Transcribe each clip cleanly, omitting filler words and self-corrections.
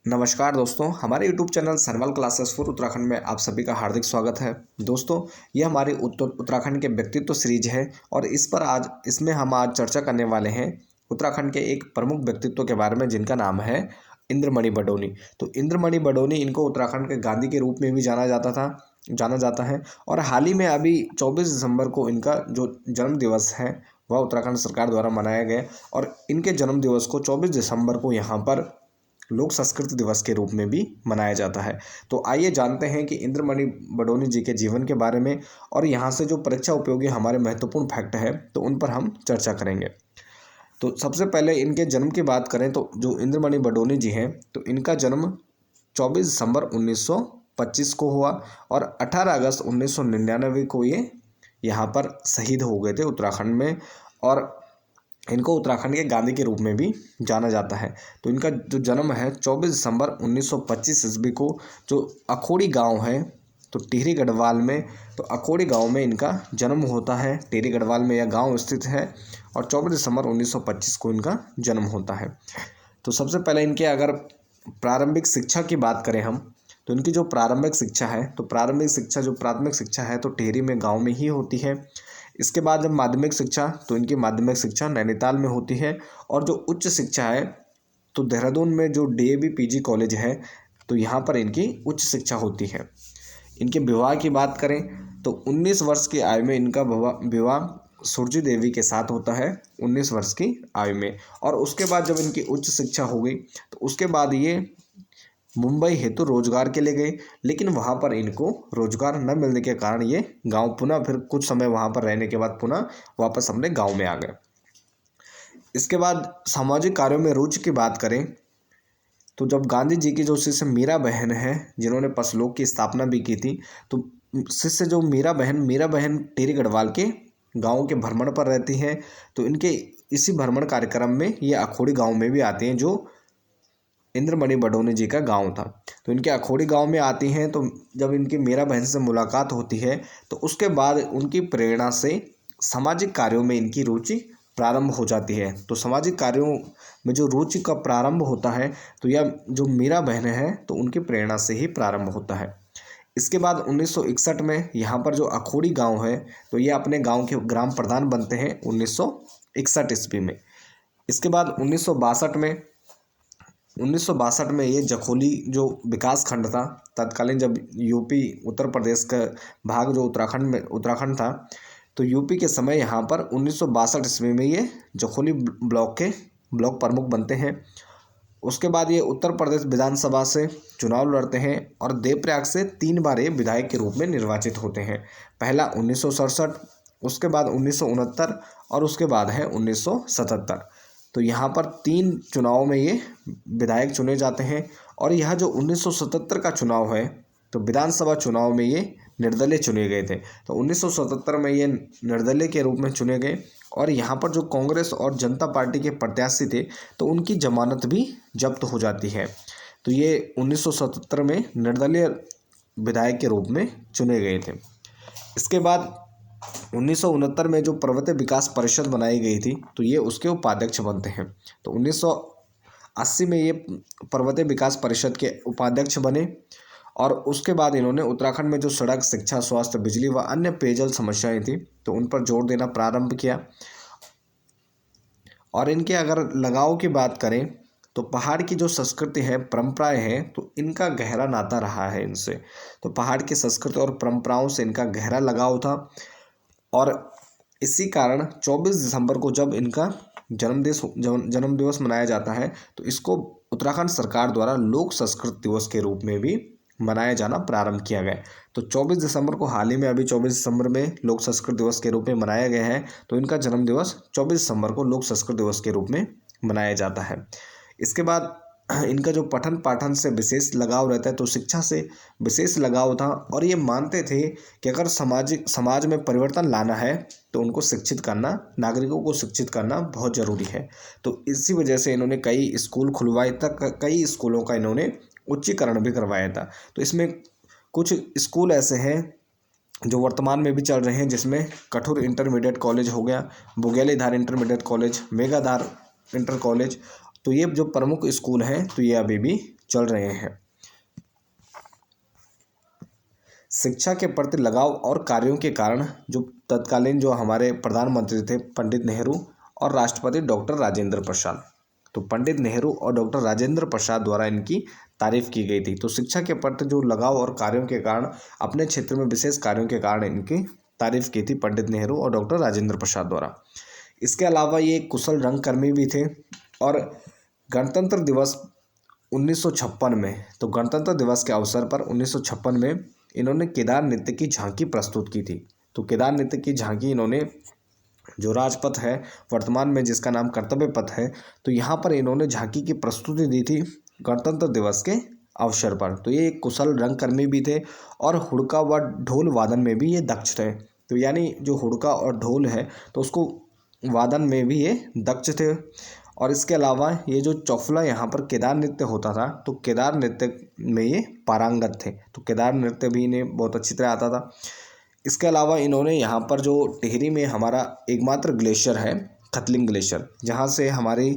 नमस्कार दोस्तों, हमारे YouTube channel Sanwal classes for Uttarakhand में आप सभी का हार्दिक स्वागत है। दोस्तों, यह हमारी उत्तराखंड के व्यक्तित्व सीरीज है और इसमें हम आज चर्चा करने वाले हैं उत्तराखंड के एक प्रमुख व्यक्तित्व के बारे में, जिनका नाम है इंद्रमणि बडोनी। तो इंद्रमणि बडोनी, इनको उत्तराखंड के गांधी के रूप में भी जाना जाता है। और हाल ही में अभी 24 दिसंबर को इनका जो जन्म दिवस है वह उत्तराखंड सरकार द्वारा मनाया गया और इनके जन्म दिवस को 24 दिसंबर को यहाँ पर लोक संस्कृत दिवस के रूप में भी मनाया जाता है। तो आइए जानते हैं कि इंद्रमणि बडोनी जी के जीवन के बारे में और यहाँ से जो परीक्षा उपयोगी हमारे महत्वपूर्ण फैक्ट है तो उन पर हम चर्चा करेंगे। तो सबसे पहले इनके जन्म की बात करें तो जो इंद्रमणि बडोनी जी हैं तो इनका जन्म 24 दिसंबर 1925 को हुआ और 18 अगस्त 1999 को ये यहाँ पर शहीद हो गए थे उत्तराखंड में। और इनको उत्तराखंड के गांधी के रूप में भी जाना जाता है। तो इनका जो जन्म है 24 दिसंबर 1925 ईस्वी को, जो अखोड़ी गांव है तो टिहरी गढ़वाल में, तो अखोड़ी गांव में इनका जन्म होता है। टिहरी गढ़वाल में यह गांव स्थित है और 24 दिसंबर 1925 को इनका जन्म होता है। तो सबसे पहले इनके अगर प्रारंभिक शिक्षा की बात करें हम, तो इनकी जो प्रारंभिक शिक्षा है तो प्राथमिक शिक्षा है तो टिहरी में गाँव में ही होती है। इसके बाद जब माध्यमिक शिक्षा, तो इनकी माध्यमिक शिक्षा नैनीताल में होती है। और जो उच्च शिक्षा है तो देहरादून में जो DAV PG कॉलेज है तो यहाँ पर इनकी उच्च शिक्षा होती है। इनके विवाह की बात करें तो 19 वर्ष की आयु में इनका विवाह सुरजी देवी के साथ होता है, 19 वर्ष की आयु में। और उसके बाद जब इनकी उच्च शिक्षा हो गई तो उसके बाद ये मुंबई हेतु रोजगार के लिए गए, लेकिन वहां पर इनको रोजगार न मिलने के कारण ये गांव पुनः फिर कुछ समय वहां पर रहने के बाद पुनः वापस अपने गांव में आ गए। इसके बाद सामाजिक कार्यों में रुचि की बात करें तो जब गांधी जी की जो शिष्य मीरा बहन है, जिन्होंने पसलोक की स्थापना भी की थी, तो शिष्य जो मीरा बहन टिहरी गढ़वाल के गाँव के भ्रमण पर रहती हैं। तो इनके इसी भ्रमण कार्यक्रम में ये अखोड़ी गाँव में भी आती हैं, जो इंद्रमणि बडोनी जी का गांव था। तो इनके अखोड़ी गांव में आती हैं। तो जब इनकी मीरा बहन से मुलाकात होती है तो उसके बाद उनकी प्रेरणा से सामाजिक कार्यों में इनकी रुचि प्रारंभ हो जाती है। तो सामाजिक कार्यों में जो रुचि का प्रारंभ होता है तो यह जो मीरा बहन है तो उनकी प्रेरणा से ही प्रारंभ होता है। इसके बाद 1961 में यहाँ पर जो अखोड़ी गाँव है तो ये अपने गाँव के ग्राम प्रधान बनते हैं 1961 ईस्वी में। इसके बाद 1962 में ये जखोली जो विकास खंड था, तत्कालीन जब यूपी उत्तर प्रदेश का भाग जो उत्तराखंड था, तो यूपी के समय यहाँ पर 1962 ईस्वी में ये जखोली ब्लॉक प्रमुख बनते हैं। उसके बाद ये उत्तर प्रदेश विधानसभा से चुनाव लड़ते हैं और देवप्रयाग से 3 बार ये विधायक के रूप में निर्वाचित होते हैं। पहला 1967, उसके बाद 1969 और उसके बाद है 1977। तो यहाँ पर 3 चुनावों में ये विधायक चुने जाते हैं। और यह जो 1977 का चुनाव है तो विधानसभा चुनाव में ये निर्दलीय चुने गए थे। तो 1977 में ये निर्दलीय के रूप में चुने गए और यहाँ पर जो कांग्रेस और जनता पार्टी के प्रत्याशी थे तो उनकी जमानत भी जब्त हो जाती है। तो ये 1977 में निर्दलीय विधायक के रूप में चुने गए थे। इसके बाद 1969 में जो पर्वतीय विकास परिषद बनाई गई थी तो ये उसके उपाध्यक्ष बनते हैं। तो 1980 में ये पर्वतीय विकास परिषद के उपाध्यक्ष बने और उसके बाद इन्होंने उत्तराखंड में जो सड़क, शिक्षा, स्वास्थ्य, बिजली व अन्य पेयजल समस्याएं थी तो उन पर जोर देना प्रारंभ किया। और इनके अगर लगाव की बात करें तो पहाड़ की जो संस्कृति है, परंपराएं हैं, तो इनका गहरा नाता रहा है इनसे। तो पहाड़ की संस्कृति और परंपराओं से इनका गहरा लगाव था और इसी कारण 24 दिसंबर को जब इनका जन्म दिवस मनाया जाता है तो इसको उत्तराखंड सरकार द्वारा लोक संस्कृत दिवस के रूप में भी मनाया जाना प्रारंभ किया गया। तो 24 दिसंबर को हाल ही में अभी 24 दिसंबर में लोक संस्कृत दिवस के रूप में मनाया गया है। तो इनका जन्म दिवस 24 दिसंबर को लोक संस्कृत दिवस के रूप में मनाया जाता है। इसके बाद इनका जो पठन पाठन से विशेष लगाव रहता है, तो शिक्षा से विशेष लगाव था और ये मानते थे कि अगर समाज में परिवर्तन लाना है तो उनको शिक्षित करना, नागरिकों को शिक्षित करना बहुत ज़रूरी है। तो इसी वजह से इन्होंने कई स्कूल खुलवाए तक, कई स्कूलों का इन्होंने उच्चीकरण भी करवाया था। तो इसमें कुछ स्कूल ऐसे हैं जो वर्तमान में भी चल रहे हैं, जिसमें कठुर इंटरमीडिएट कॉलेज हो गया, बुग्यालीधार इंटरमीडिएट कॉलेज, मेघाधार इंटर कॉलेज। तो ये जो प्रमुख स्कूल हैं तो ये अभी भी चल रहे हैं। शिक्षा के प्रति लगाव और कार्यों के कारण जो तत्कालीन जो हमारे प्रधानमंत्री थे पंडित नेहरू और राष्ट्रपति डॉक्टर राजेंद्र प्रसाद, तो पंडित नेहरू और डॉक्टर राजेंद्र प्रसाद द्वारा इनकी तारीफ की गई थी। तो शिक्षा के प्रति जो लगाव और कार्यों के कारण, अपने क्षेत्र में विशेष कार्यों के कारण इनकी तारीफ की थी पंडित नेहरू और डॉक्टर राजेंद्र प्रसाद द्वारा। इसके अलावा ये कुशल रंगकर्मी भी थे और गणतंत्र दिवस 1956 में, तो गणतंत्र दिवस के अवसर पर 1956 में इन्होंने केदार नृत्य की झांकी प्रस्तुत की थी। तो केदार नृत्य की झांकी इन्होंने जो राजपथ है वर्तमान में जिसका नाम कर्तव्य पथ है, तो यहाँ पर इन्होंने झांकी की प्रस्तुति दी थी गणतंत्र दिवस के अवसर पर। तो ये एक कुशल रंगकर्मी भी थे और हुड़का व ढोल वादन में भी ये दक्ष थे। तो यानी जो हुड़का और ढोल है तो उसको वादन में भी ये दक्ष थे। और इसके अलावा ये जो चौफला यहाँ पर केदार नृत्य होता था, तो केदार नृत्य में ये पारंगत थे। तो केदार नृत्य भी इन्हें बहुत अच्छी तरह आता था। इसके अलावा इन्होंने यहाँ पर जो टिहरी में हमारा एकमात्र ग्लेशियर है खतलिंग ग्लेशियर, जहाँ से हमारी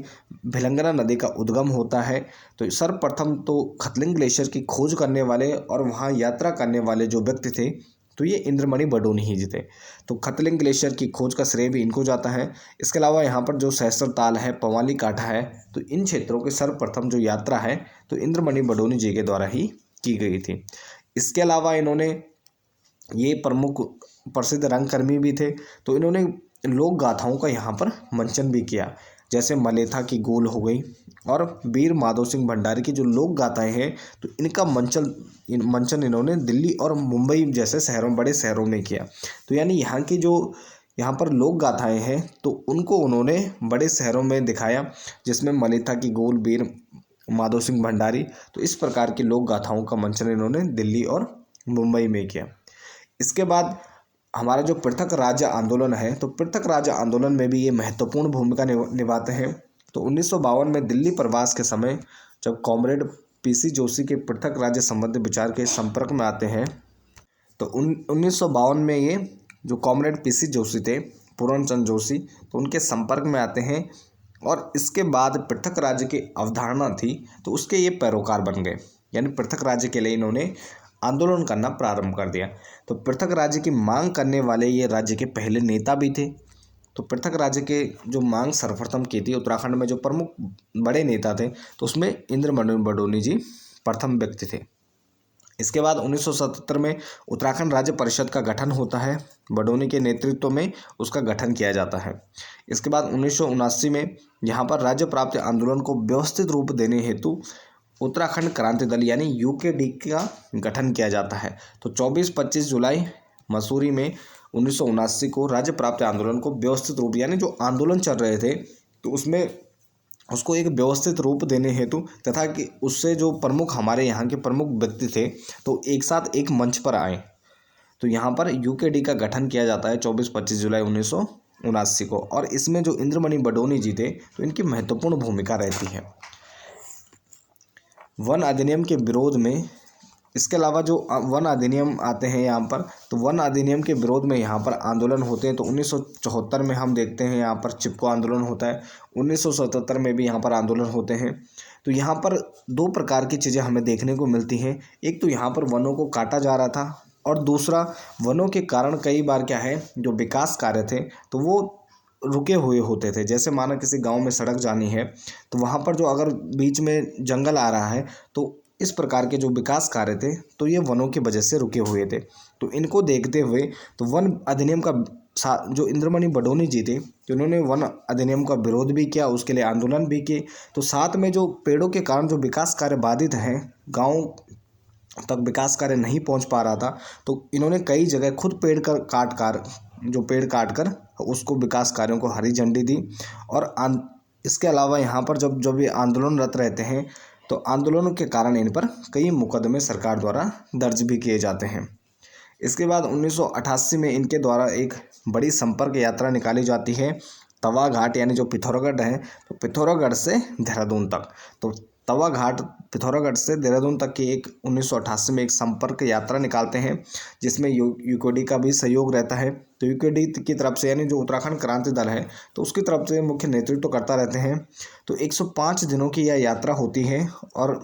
भिलंगना नदी का उद्गम होता है, तो सर्वप्रथम तो खतलिंग ग्लेशियर की खोज करने वाले और वहाँ यात्रा करने वाले जो व्यक्ति थे तो ये इंद्रमणि बडोनी ही जी थे। तो खतलिंग ग्लेशियर की खोज का श्रेय भी इनको जाता है। इसके अलावा यहाँ पर जो सहस्त्र ताल है, पवाली काठा है, तो इन क्षेत्रों की सर्वप्रथम जो यात्रा है तो इंद्रमणि बडोनी जी के द्वारा ही की गई थी। इसके अलावा इन्होंने ये प्रमुख प्रसिद्ध रंगकर्मी भी थे। तो इन्होंने लोक गाथाओं का यहाँ पर मंचन भी किया, जैसे मलेथा की गोल हो गई और वीर माधो सिंह भंडारी की जो लोक गाथाएं हैं तो इनका मंचन इन्होंने दिल्ली और मुंबई जैसे शहरों, बड़े शहरों में किया। तो यानी यहाँ की जो यहाँ पर लोक गाथाएं हैं तो उनको उन्होंने बड़े शहरों में दिखाया, जिसमें मलेथा की गोल, वीर माधो सिंह भंडारी, तो इस प्रकार की लोक गाथाओं का मंचन इन्होंने दिल्ली और मुंबई में किया। इसके बाद हमारा जो पृथक राज्य आंदोलन है, तो पृथक राज्य आंदोलन में भी ये महत्वपूर्ण भूमिका निभाते हैं। तो 1952 में दिल्ली प्रवास के समय जब कॉमरेड पीसी जोशी के पृथक राज्य संबंधी विचार के संपर्क में आते हैं, तो 1952 में ये जो कॉमरेड पीसी जोशी थे, पूर्ण चंद्र जोशी, तो उनके संपर्क में आते हैं और इसके बाद पृथक राज्य की अवधारणा थी तो उसके ये पैरोकार बन गए। यानी पृथक राज्य के लिए इन्होंने आंदोलन करना प्रारंभ कर दिया। तो पृथक राज्य की मांग करने वाले ये राज्य के पहले नेता भी थे। तो पृथक राज्य के जो मांग सर्वप्रथम की थी उत्तराखंड में जो प्रमुख बड़े नेता थे तो उसमें इंद्रमणि बडोनी जी प्रथम व्यक्ति थे। इसके बाद 1977 में उत्तराखंड राज्य परिषद का गठन होता है, बडोनी के नेतृत्व में उसका गठन किया जाता है। इसके बाद 1979 में यहाँ पर राज्य प्राप्ति आंदोलन को व्यवस्थित रूप देने हेतु उत्तराखंड क्रांति दल यानी यूकेडी का गठन किया जाता है। तो 24-25 जुलाई मसूरी में 1979 को राज्य प्राप्ति आंदोलन को व्यवस्थित रूप, यानी जो आंदोलन चल रहे थे तो उसमें उसको एक व्यवस्थित रूप देने हेतु तथा कि उससे जो प्रमुख हमारे यहाँ के प्रमुख व्यक्ति थे तो एक साथ एक मंच पर आए। तो यहाँ पर यूकेडी का गठन किया जाता है 24-25 जुलाई 1979 को। और इसमें जो इंद्रमणि बडोनी जी थे तो इनकी महत्वपूर्ण भूमिका रहती है वन अधिनियम के विरोध में। इसके अलावा जो वन अधिनियम आते हैं यहाँ पर, तो वन अधिनियम के विरोध में यहाँ पर आंदोलन होते हैं। तो 1974 में हम देखते हैं यहाँ पर चिपको आंदोलन होता है, 1977 में भी यहाँ पर आंदोलन होते हैं। तो यहाँ पर दो प्रकार की चीज़ें हमें देखने को मिलती हैं। एक तो यहाँ पर वनों को काटा जा रहा था और दूसरा वनों के कारण कई बार क्या है जो विकास कार्य थे तो वो रुके हुए होते थे। जैसे माना किसी गांव में सड़क जानी है तो वहाँ पर जो अगर बीच में जंगल आ रहा है तो इस प्रकार के जो विकास कार्य थे तो ये वनों की वजह से रुके हुए थे। तो इनको देखते हुए तो वन अधिनियम का जो इंद्रमणि बडोनी जी थे तो उन्होंने वन अधिनियम का विरोध भी किया, उसके लिए आंदोलन भी किए। तो साथ में जो पेड़ों के कारण जो विकास कार्य बाधित हैं, गाँव तक विकास कार्य नहीं पहुँच पा रहा था, तो इन्होंने कई जगह खुद पेड़ काट कर उसको विकास कार्यों को हरी झंडी दी। और इसके अलावा यहाँ पर जब ये आंदोलनरत रहते हैं तो आंदोलनों के कारण इन पर कई मुकदमे सरकार द्वारा दर्ज भी किए जाते हैं। इसके बाद 1988 में इनके द्वारा एक बड़ी संपर्क यात्रा निकाली जाती है तवा घाट, यानी जो पिथौरागढ़ है तो पिथौरागढ़ से देहरादून तक। तो तवा घाट पिथौरागढ़ से देहरादून तक की एक 1988 में एक संपर्क यात्रा निकालते हैं जिसमें यूकेडी का भी सहयोग रहता है। तो यूकेडी की तरफ से यानी जो उत्तराखंड क्रांति दल है तो उसकी तरफ से मुख्य नेतृत्व करता रहते हैं। तो 105 दिनों की यह यात्रा होती है और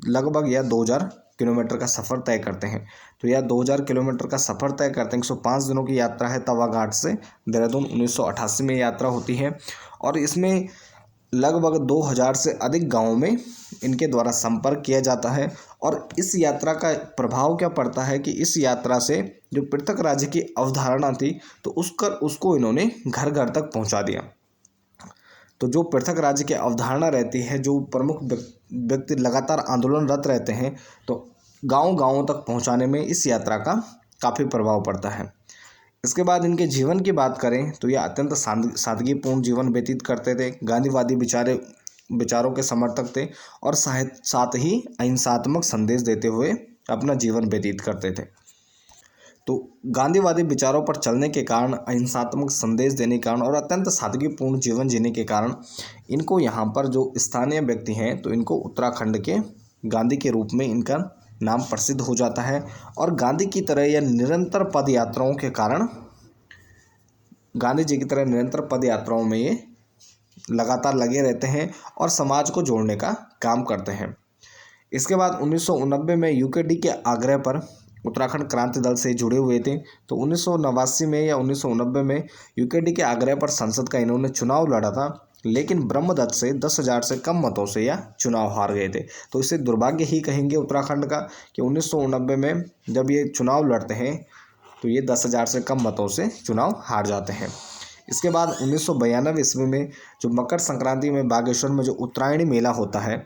लगभग यह 2000 किलोमीटर का सफ़र तय करते हैं। तो यह 2000 किलोमीटर का सफ़र तय करते हैं। 105 दिनों की यात्रा है तवा घाट से देहरादून। 1988 में यात्रा होती है और इसमें लगभग 2000 से अधिक गाँवों में इनके द्वारा संपर्क किया जाता है। और इस यात्रा का प्रभाव क्या पड़ता है कि इस यात्रा से जो पृथक राज्य की अवधारणा थी तो उसको इन्होंने घर घर तक पहुंचा दिया। तो जो पृथक राज्य की अवधारणा रहती है, जो प्रमुख व्यक्ति लगातार आंदोलनरत रहते हैं, तो गांव गांवों तक पहुंचाने में इस यात्रा का काफ़ी प्रभाव पड़ता है। इसके बाद इनके जीवन की बात करें तो ये अत्यंत सादगीपूर्ण जीवन व्यतीत करते थे। गांधीवादी विचारों के समर्थक थे और साथ ही अहिंसात्मक संदेश देते हुए अपना जीवन व्यतीत करते थे। तो गांधीवादी विचारों पर चलने के कारण, अहिंसात्मक संदेश देने के कारण और अत्यंत सादगीपूर्ण जीवन जीने के कारण इनको यहाँ पर जो स्थानीय व्यक्ति हैं तो इनको उत्तराखंड के गांधी के रूप में इनका नाम प्रसिद्ध हो जाता है। और गांधी की तरह यह निरंतर पद यात्राओं के कारण, गांधी जी की तरह निरंतर पद यात्राओं में ये लगातार लगे रहते हैं और समाज को जोड़ने का काम करते हैं। इसके बाद 1989 में यूकेडी के आग्रह पर उत्तराखंड क्रांति दल से जुड़े हुए थे। तो 1989 में या 1990 में यूकेडी के आग्रह पर संसद का इन्होंने चुनाव लड़ा था, लेकिन ब्रह्मदत्त से 10,000 से कम मतों से यह चुनाव हार गए थे। तो इसे दुर्भाग्य ही कहेंगे उत्तराखंड का कि 1990 में जब ये चुनाव लड़ते हैं तो ये 10,000 से कम मतों से चुनाव हार जाते हैं। इसके बाद 1992 ईस्वी में जो मकर संक्रांति में बागेश्वर में जो उत्तरायणी मेला होता है,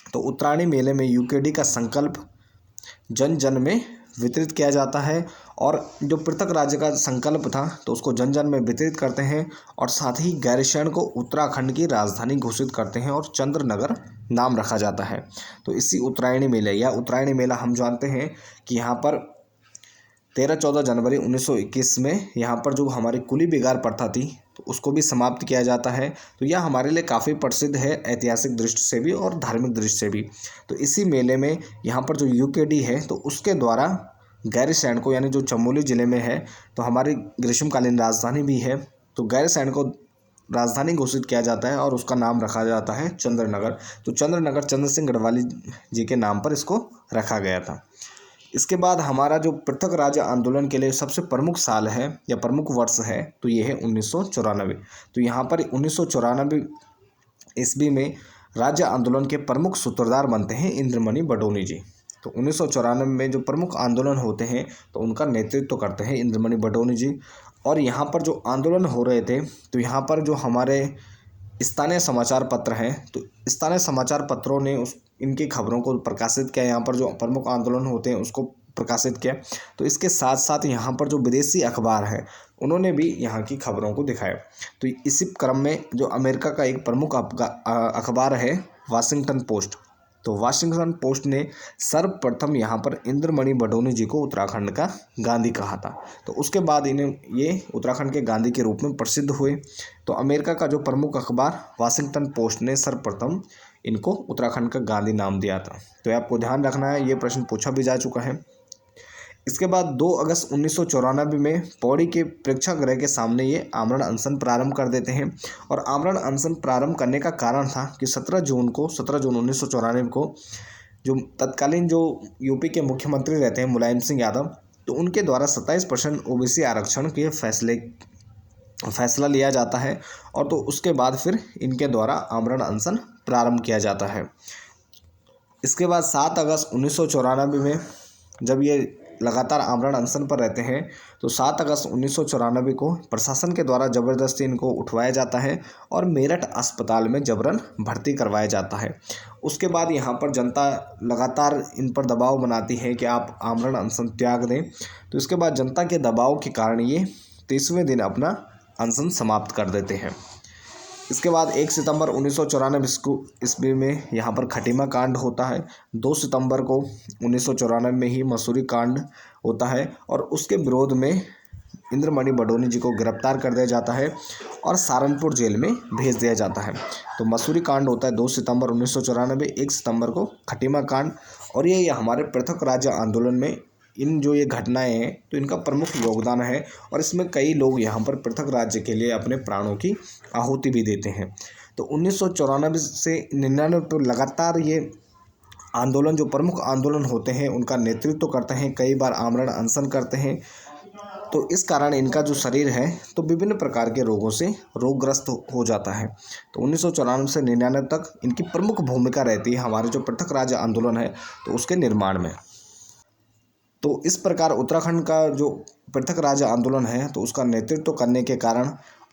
तो उत्तरायणी मेले में यूकेडी का संकल्प जन जन में वितरित किया जाता है। और जो पृथक राज्य का संकल्प था तो उसको जन जन में वितरित करते हैं और साथ ही गैरसैंण को उत्तराखंड की राजधानी घोषित करते हैं और चंद्रनगर नाम रखा जाता है। तो इसी उत्तरायणी मेले या उत्तरायणी मेला हम जानते हैं कि यहाँ पर 13-14 जनवरी 1921 में यहाँ पर जो हमारी कुली बिगार प्रथा थी तो उसको भी समाप्त किया जाता है। तो यह हमारे लिए काफ़ी प्रसिद्ध है ऐतिहासिक दृष्टि से भी और धार्मिक दृष्टि से भी। तो इसी मेले में यहाँ पर जो यूकेडी है तो उसके द्वारा गैरसैंण को, यानी जो चमोली ज़िले में है तो हमारी ग्रीष्मकालीन राजधानी भी है, तो गैरसैंण को राजधानी घोषित किया जाता है और उसका नाम रखा जाता है चंद्रनगर। तो चंद्रनगर चंद्र सिंह गढ़वाली जी के नाम पर इसको रखा गया था। इसके बाद हमारा जो पृथक राज्य आंदोलन के लिए सबसे प्रमुख साल है या प्रमुख वर्ष है तो ये है 1994। तो यहाँ पर 1994 ईस्वी में राज्य आंदोलन के प्रमुख सूत्रधार बनते हैं इंद्रमणि बडोनी जी। तो 1994 में जो प्रमुख आंदोलन होते हैं तो उनका नेतृत्व करते हैं इंद्रमणि बडोनी जी। और यहाँ पर जो आंदोलन हो रहे थे तो यहाँ पर जो हमारे स्थानीय समाचार पत्र हैं तो स्थानीय समाचार पत्रों ने इनकी खबरों को प्रकाशित किया, यहाँ पर जो प्रमुख आंदोलन होते हैं उसको प्रकाशित किया। तो इसके साथ साथ यहाँ पर जो विदेशी अखबार हैं उन्होंने भी यहाँ की खबरों को दिखाया। तो इसी क्रम में जो अमेरिका का एक प्रमुख अखबार है वाशिंगटन पोस्ट, तो वाशिंगटन पोस्ट ने सर्वप्रथम यहाँ पर इंद्रमणि बडोनी जी को उत्तराखंड का गांधी कहा था। तो उसके बाद इन्हें ये उत्तराखंड के गांधी के रूप में प्रसिद्ध हुए। तो अमेरिका का जो प्रमुख अखबार वाशिंगटन पोस्ट ने सर्वप्रथम इनको उत्तराखंड का गांधी नाम दिया था। तो आपको ध्यान रखना है, ये प्रश्न पूछा भी जा चुका है। इसके बाद 2 अगस्त 1994 में पौड़ी के प्रेक्षागृह के सामने ये आमरण अनशन प्रारंभ कर देते हैं। और आमरण अनशन प्रारंभ करने का कारण था कि 17 जून 1994 को जो तत्कालीन जो यूपी के मुख्यमंत्री रहते हैं मुलायम सिंह यादव, तो उनके द्वारा 27% ओबीसी आरक्षण के फैसला लिया जाता है। और तो उसके बाद फिर इनके द्वारा आमरण अनशन प्रारंभ किया जाता है। इसके बाद 7 अगस्त 1994 में जब ये लगातार आमरण अनशन पर रहते हैं तो 7 अगस्त 1994 को प्रशासन के द्वारा ज़बरदस्ती इनको उठवाया जाता है और मेरठ अस्पताल में जबरन भर्ती करवाया जाता है। उसके बाद यहाँ पर जनता लगातार इन पर दबाव बनाती है कि आप आमरण अनशन त्याग दें। तो इसके बाद जनता के दबाव के कारण ये 30वें दिन अपना अनशन समाप्त कर देते हैं। इसके बाद 1 सितंबर 1994 ईस्वी में यहाँ पर खटीमा कांड होता है। 2 सितंबर को 1994 में ही मसूरी कांड होता है और उसके विरोध में इंद्रमणि बडोनी जी को गिरफ्तार कर दिया जाता है और सहारनपुर जेल में भेज दिया जाता है। तो मसूरी कांड होता है 2 सितंबर 1994, 1 सितंबर को खटीमा कांड। और ये हमारे पृथक राज्य आंदोलन में इन जो ये घटनाएं हैं तो इनका प्रमुख योगदान है और इसमें कई लोग यहाँ पर पृथक राज्य के लिए अपने प्राणों की आहुति भी देते हैं। तो 1994 से 99 तो लगातार ये आंदोलन, जो प्रमुख आंदोलन होते हैं उनका नेतृत्व करते हैं, कई बार आमरण अनशन करते हैं। तो इस कारण इनका जो शरीर है तो विभिन्न प्रकार के रोगों से रोगग्रस्त हो जाता है। तो 1994 से 99 तक इनकी प्रमुख भूमिका रहती है हमारे जो पृथक राज्य आंदोलन है तो उसके निर्माण में। तो इस प्रकार उत्तराखंड का जो पृथक राज्य आंदोलन है तो उसका नेतृत्व करने के कारण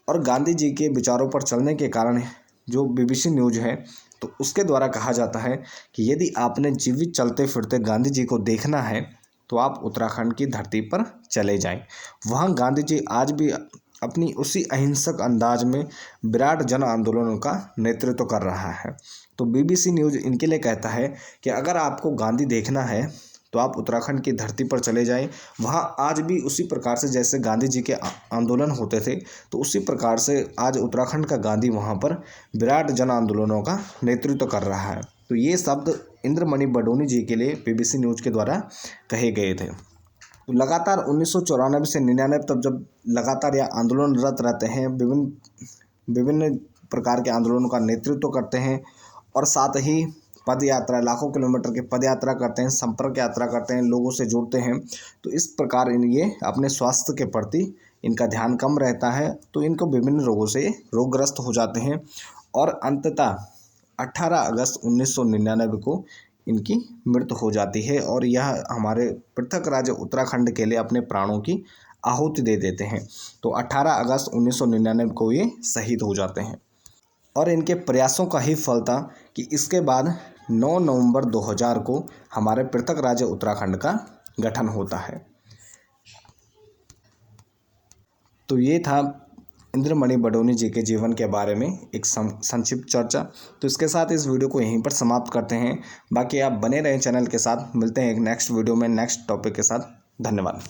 और गांधी जी के विचारों पर चलने के कारण जो BBC न्यूज़ है तो उसके द्वारा कहा जाता है कि यदि आपने जीवित चलते फिरते गांधी जी को देखना है तो आप उत्तराखंड की धरती पर चले जाएं। वहाँ गांधी जी आज भी अपनी उसी अहिंसक अंदाज में विराट जन आंदोलनों का नेतृत्व कर रहा है। तो BBC न्यूज़ इनके लिए कहता है कि अगर आपको गांधी देखना है तो आप उत्तराखंड की धरती पर चले जाएं। वहाँ आज भी उसी प्रकार से जैसे गांधी जी के आंदोलन होते थे तो उसी प्रकार से आज उत्तराखंड का गांधी वहाँ पर विराट जन आंदोलनों का नेतृत्व कर रहा है। तो ये शब्द इंद्रमणि बडोनी जी के लिए BBC न्यूज़ के द्वारा कहे गए थे। तो लगातार 1994 से 99 तक जब लगातार यह आंदोलनरत रहते हैं, विभिन्न प्रकार के आंदोलनों का नेतृत्व करते हैं और साथ ही पद यात्रा, लाखों किलोमीटर की पद यात्रा करते हैं, संपर्क यात्रा करते हैं, लोगों से जुड़ते हैं। तो इस प्रकार ये अपने स्वास्थ्य के प्रति इनका ध्यान कम रहता है तो इनको विभिन्न रोगों से रोगग्रस्त हो जाते हैं और अंततः 18 अगस्त 1999 को इनकी मृत्यु हो जाती है और यह हमारे पृथक राज्य उत्तराखंड के लिए अपने प्राणों की आहुति दे देते हैं। तो 18 अगस्त 1999 को ये शहीद हो जाते हैं और इनके प्रयासों का ही फल था कि इसके बाद 9 नवंबर 2000 को हमारे पृथक राज्य उत्तराखंड का गठन होता है। तो ये था इंद्रमणि बडोनी जी के जीवन के बारे में एक संक्षिप्त चर्चा। तो इसके साथ इस वीडियो को यहीं पर समाप्त करते हैं। बाकी आप बने रहें चैनल के साथ। मिलते हैं एक नेक्स्ट वीडियो में नेक्स्ट टॉपिक के साथ। धन्यवाद।